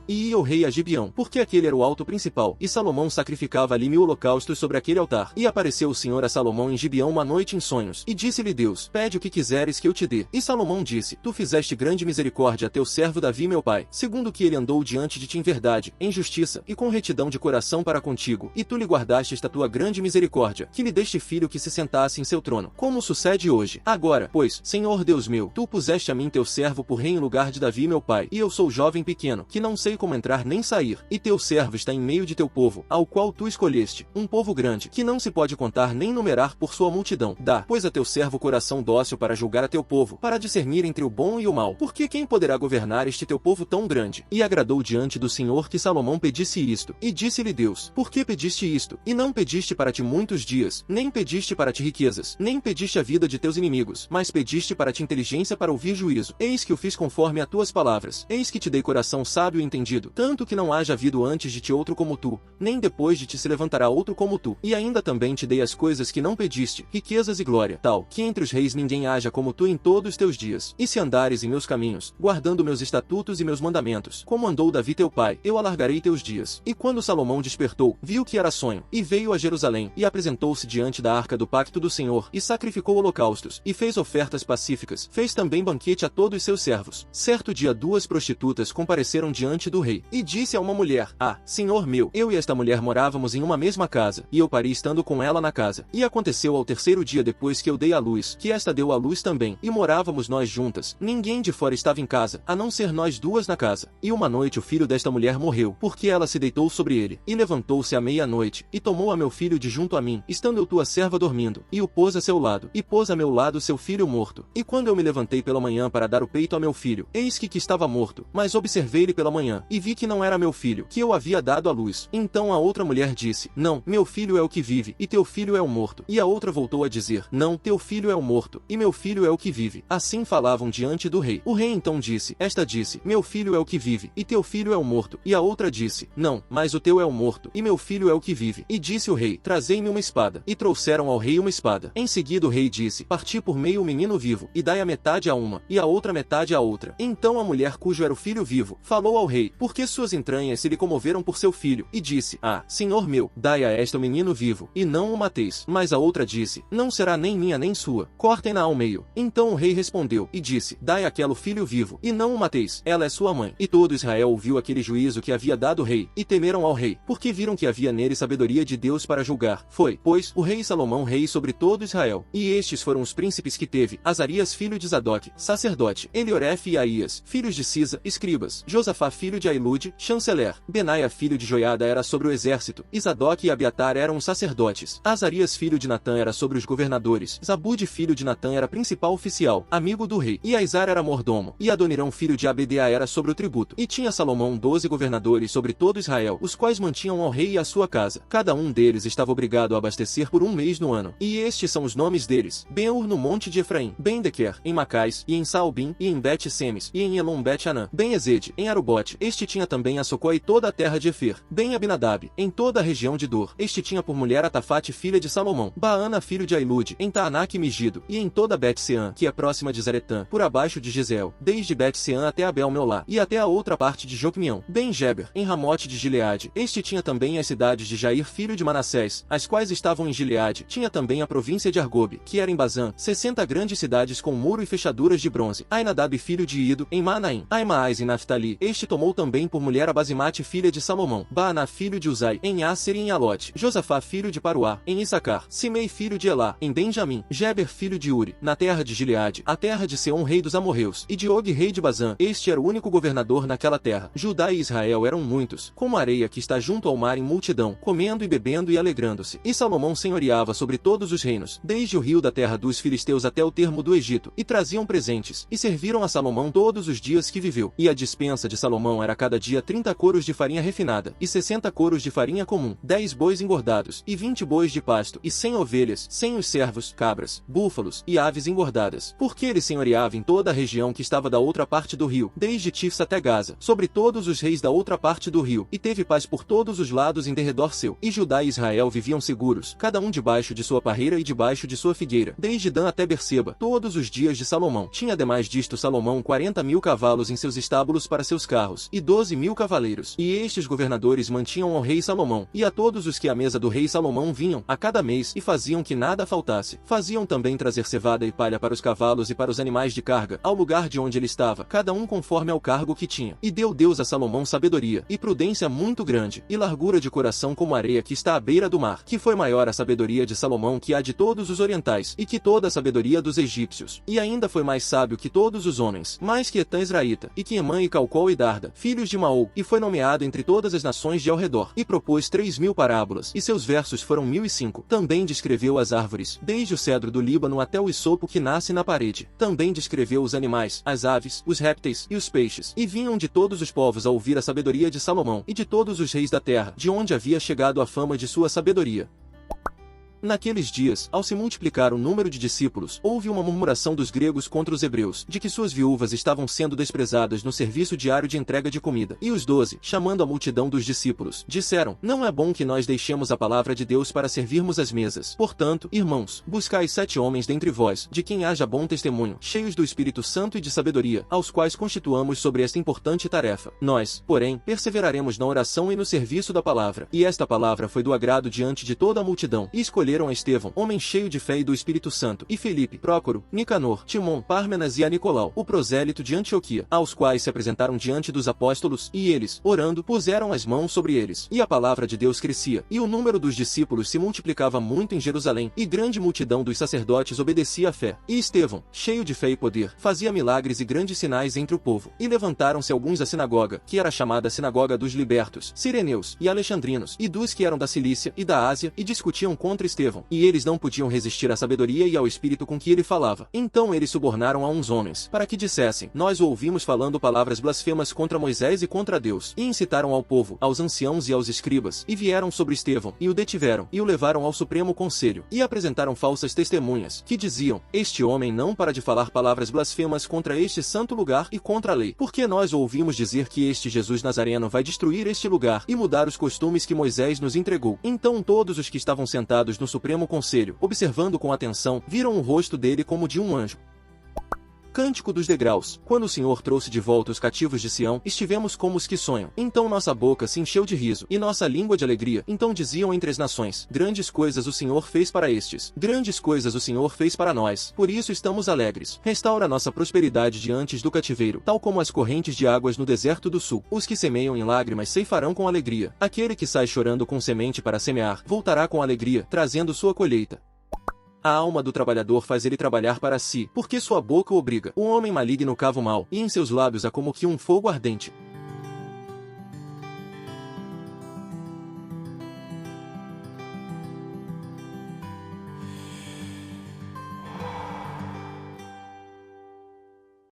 e ia o rei a Gibeão, porque aquele era o alto principal, e Salomão sacrificava ali 1000 holocaustos sobre aquele altar. E apareceu o Senhor a Salomão em Gibeão uma noite em sonhos, e disse-lhe Deus: pede o que quiseres que eu te dê. E Salomão disse: tu fizeste grande misericórdia a teu servo Davi meu pai, segundo que ele andou diante de ti em verdade, em justiça, e com retidão de coração para contigo, e tu lhe guardaste esta tua grande misericórdia, que lhe deste filho que se sentasse em seu trono, como sucede hoje. Agora, pois, Senhor Deus meu, tu puseste a mim teu servo por rei em lugar de Davi meu pai, e eu sou jovem pequeno, que não sei como entrar nem sair, e teu servo está em meio de teu povo, ao qual tu escolheste, um povo grande, que não se pode contar nem numerar por sua multidão. Dá, pois, a teu servo coração dócil para julgar a teu povo, para discernir entre o bom e o mal, porque quem poderá governar este teu povo tão grande? E agradou diante do Senhor que Salomão pedisse isto, e disse-lhe Deus: por que pediste isto? E não pediste para ti muitos dias, nem pediste para ti riquezas, nem pediste a vida de teus inimigos, mas pediste para ti inteligência para ouvir juízo. Eis que o fiz conforme a tuas palavras, eis que te dei coração sábio e entendido, tanto que não haja havido antes de ti outro como tu, nem depois de ti se levantará outro como tu, e ainda também te dei as coisas que não pediste, riquezas e glória, tal, que entre os reis ninguém haja como tu em todos os teus dias. E se andares em meus caminhos, guardando meus estatutos e meus mandamentos, como andou Davi teu pai, eu alargarei teus dias. E quando Salomão despertou, viu que era sonho, e veio a Jerusalém, e apresentou-se diante da arca do pacto do Senhor, e sacrificou holocaustos, e fez ofertas pacíficas, fez também banquete a todos seus servos. Certo dia 2 prostitutas compareceram diante do rei, e disse a uma mulher: ah, senhor meu, eu e esta mulher morávamos em uma mesma casa, e eu pari estando com ela na casa. E aconteceu ao terceiro dia depois que eu dei à luz, que esta deu à luz também, e morávamos nós juntas, ninguém de fora estava em casa, a não ser nós duas na casa. E uma noite o filho desta mulher morreu, porque ela se deitou sobre ele, e levantou-se à meia-noite, e tomou a meu filho de junto a mim, estando eu tua serva dormindo, e o pôs a seu lado, e pôs a meu lado seu filho morto. E quando eu me levantei pela manhã para dar o peito a meu filho, eis que estava morto, mas observei-lhe pela manhã, e vi que não era meu filho, que eu havia dado à luz. Então a outra mulher disse: não, meu filho é o que vive, e teu filho é o morto. E a outra voltou a dizer: não, teu filho é o morto, e meu filho é o que vive. Assim falavam diante do rei. O rei então disse: esta disse: meu filho é o que vive, e teu filho é o morto. E a outra disse: não, mas o teu é o morto, e meu filho é o que vive. E disse o rei: trazei-me uma espada. E trouxeram ao rei uma espada. Em seguida o rei disse: parti por meio o menino vivo, e dai a metade a uma, e a outra metade a outra. Então a mulher cujo era o filho vivo, falou ao rei, porque suas entranhas se lhe comoveram por seu filho, e disse: ah, senhor meu, dai a esta o menino vivo, e não o mateis. Mas a outra disse: não será nem minha nem sua, cortem-na ao meio. Então o rei respondeu, e disse: dai àquela o filho vivo, e não o mateis, ela é sua mãe. E todo Israel ouviu aquele juízo que havia dado o rei, e temeram ao rei, porque viram que havia nele sabedoria de Deus para julgar. Foi, pois, o rei Salomão rei sobre todo Israel. E estes foram os príncipes que teve: Azarias filho de Zadok, sacerdote, Elioref e Aías, filhos de Cisa, escribas, Josafá filho de Ailude, chanceler, Benaia filho de Joiada era sobre o exército, e Zadok e Abiatar eram os sacerdotes, Azarias filho de Natã era sobre os governadores, Zabude filho de Natã era principal oficial, amigo do rei, e Aizar era mordomo, e Adonirão filho de Abedea era sobre o tributo. E tinha Salomão 12 governadores sobre todo Israel, os quais mantinham ao rei e a sua casa. Cada um deles estava obrigado a abastecer por um mês no ano. E estes são os nomes deles: Ben-Ur no monte de Efraim, Ben-Dequer, em Macais, e em Saalbim, e em Bet-Semes, e em Elon-Bet-Anã, Ben-Ezed, em Arubote. Este tinha também a Socó e toda a terra de Efer, Ben-Abinadab, em toda a região de Dor. Este tinha por mulher Atafate filha de Salomão, Baana filho de Ailude, em Taanac e Megido, e em toda Bet-Seã, que é próxima de Zaretã, por abaixo de Gisel, desde Bet-Seã até Abel-Meolá, e até a outra parte de Jocmião, Ben-Geber, em Ramote de Gileade. Este tinha também as cidades de Jair filho de Manassés, as quais estavam em Gileade. Tinha também a província de Argobe, que era em Bazã, 60 grandes cidades com muro e fechaduras de bronze. Ainadab filho de Ido, em Manaim, Aimaas em Naftali. Este tomou também por mulher a Basimate filha de Salomão, Baaná filho de Uzai, em Asser e em Alote, Josafá filho de Paruá, em Issacar, Simei filho de Elá, em Benjamim, Geber filho de Uri, na terra de Gileade, a terra de Seom rei dos amorreus, e de Og rei de Bazã. Este era o único governador naquela terra. Judá e Israel eram muitos, como a areia que está junto ao mar em multidão, comendo e bebendo e alegrando-se. E Salomão senhoreava sobre todos os reinos, desde o rio da terra dos filisteus até o termo do Egito, e traziam presentes, e serviram a Salomão todos os dias que viveu. E a dispensa de Salomão era cada dia 30 coros de farinha refinada, e 60 coros de farinha comum, 10 bois engordados, e 20 bois de pasto, e 100 ovelhas, 100 os servos, cabras, búfalos, e aves engordadas. Porque ele senhoreava em toda a região que estava da outra parte do rio, desde Tifsa até Gaza, sobre todos os reis da outra parte do rio, e teve paz por todos os lados em derredor seu. E Judá e Israel viviam seguros, cada um debaixo de sua parreira e debaixo de sua figueira, desde Dan até Berseba, todos os dias de Salomão. Tinha ademais disto Salomão 40.000 cavalos em seus estábulos para seus carros, e 12.000 cavaleiros. E estes governadores mantinham ao rei Salomão, e a todos os que à mesa do rei Salomão vinham, a cada mês, e faziam que nada faltasse. Faziam também trazer cevada e palha para os cavalos e para os animais de carga, ao lugar de onde ele estava, cada um conforme ao cargo que tinha. E deu Deus a Salomão sabedoria, e prudência muito grande, e largura de coração como a areia que está à beira do mar, que foi maior a sabedoria de Salomão que a de todos os orientais, e que toda a sabedoria dos egípcios. E ainda foi mais sábio que todos os homens, mais que Etã Israelita, e que Emã e Calcol e Darda, filhos de Maol, e foi nomeado entre todas as nações de ao redor, e propôs 3.000 parábolas, e seus versos foram 1.005. Também descreveu as árvores, desde o cedro do Líbano até o isopo que nasce na parede. Também descreveu os animais, as aves, os répteis e os peixes, e vinham de todos os povos a ouvir a sabedoria de Salomão, e de todos os reis da terra, de onde havia chegado a fama de sua sabedoria. Naqueles dias, ao se multiplicar o número de discípulos, houve uma murmuração dos gregos contra os hebreus, de que suas viúvas estavam sendo desprezadas no serviço diário de entrega de comida. E os 12, chamando a multidão dos discípulos, disseram: não é bom que nós deixemos a palavra de Deus para servirmos as mesas. Portanto, irmãos, buscai 7 homens dentre vós, de quem haja bom testemunho, cheios do Espírito Santo e de sabedoria, aos quais constituamos sobre esta importante tarefa. Nós, porém, perseveraremos na oração e no serviço da palavra. E esta palavra foi do agrado diante de toda a multidão, e escolheram a Estevão, homem cheio de fé e do Espírito Santo, e Felipe, Prócoro, Nicanor, Timon, Pármenas e a Nicolau, o prosélito de Antioquia, aos quais se apresentaram diante dos apóstolos, e eles, orando, puseram as mãos sobre eles. E a palavra de Deus crescia, e o número dos discípulos se multiplicava muito em Jerusalém, e grande multidão dos sacerdotes obedecia à fé. E Estevão, cheio de fé e poder, fazia milagres e grandes sinais entre o povo. E levantaram-se alguns da sinagoga, que era chamada Sinagoga dos Libertos, Sireneus e Alexandrinos, e dos que eram da Cilícia e da Ásia, e discutiam contra Estevão, e eles não podiam resistir à sabedoria e ao espírito com que ele falava. Então eles subornaram a uns homens, para que dissessem: nós o ouvimos falando palavras blasfemas contra Moisés e contra Deus. E incitaram ao povo, aos anciãos e aos escribas, e vieram sobre Estevão, e o detiveram, e o levaram ao Supremo Conselho, e apresentaram falsas testemunhas, que diziam: este homem não para de falar palavras blasfemas contra este santo lugar e contra a lei, porque nós o ouvimos dizer que este Jesus Nazareno vai destruir este lugar, e mudar os costumes que Moisés nos entregou. Então todos os que estavam sentados no Supremo Conselho, observando com atenção, viram o rosto dele como de um anjo. Cântico dos degraus. Quando o Senhor trouxe de volta os cativos de Sião, estivemos como os que sonham. Então nossa boca se encheu de riso, e nossa língua de alegria. Então diziam entre as nações: grandes coisas o Senhor fez para estes. Grandes coisas o Senhor fez para nós. Por isso estamos alegres. Restaura nossa prosperidade diante do cativeiro, tal como as correntes de águas no deserto do sul. Os que semeiam em lágrimas ceifarão com alegria. Aquele que sai chorando com semente para semear, voltará com alegria, trazendo sua colheita. A alma do trabalhador faz ele trabalhar para si, porque sua boca o obriga. O homem maligno cava o mal, e em seus lábios há como que um fogo ardente.